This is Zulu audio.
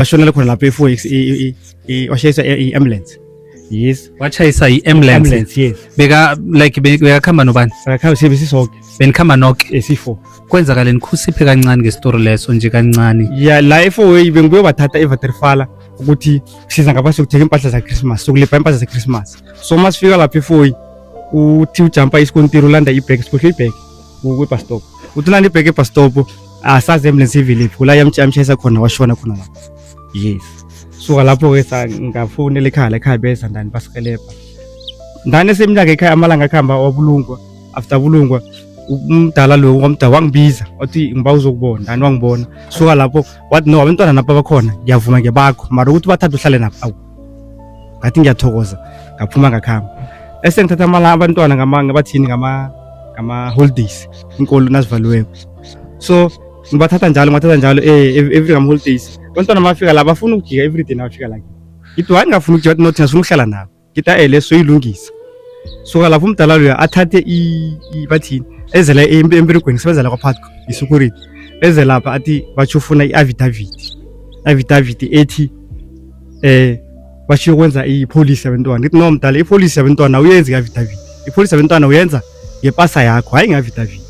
ashonela khona lapho efo washayisa i-ambulance. Yes. Wachayisa i-ambulance. Yes. Bekakhamba nobani? Akakhamba sibe sisonke. Benikhamba nonke? Esifo. Kwenzakale nikhusiphe kancane ngestori leso nje kancane. Ya la efo bengibuye bathatha eVaterfala ukuthi siza ngapha ukuthenga impahla za Christmas, sokulipa impahla za Christmas. So masifika lapho efo uthi ujumpa isikontiri ulanda ibreak, sikhohle ibreak ku-bus stop. Uthulanda ibreak e-bus stop, asazi ambulance iviliphi, kula yamchayisa khona washona khona lapho. Yes. Suka lapho ke ngafonela ekhaya beza ndani basikelebha. Ndane semnyaka ekhaya amalanga akhamba wabulungwa, after bulungwa umdala lo wamdala wangibiza wathi ngiba uzokubona, ndani wangibona. Suka lapho wathi no abantwana napha bakhona ngiyavuma ngebakho, mara ukuthi bathathe uhlale napha awu. Ngathi ngiyathokoza, ngaphuma ngakhamba. Esengithatha amala abantwana ngabathini ngama holidays inkolo nazivaliweko. So ngibathatha njalo every ngama holidays. Abantwana bafika la bafuna ukujika everyday nabafika la. Ngithi wani ngafuna ukujika wathi nothi ngifuna ukuhlala nabo. Ngithi leso yilungisa. Suka lapho umdala lo athathe bathini ezela emberegweni sebenzela kwaPhatco isecurity. Eze lapha athi bachufuna i-affidavit ethi bashiyo kwenza ipolice yabantwana. Ngithi no mdala ipolice yabantwana uyenza i-affidavit. Ipolice yabantwana uyenza ngepasa yakho hayi nge-affidavit.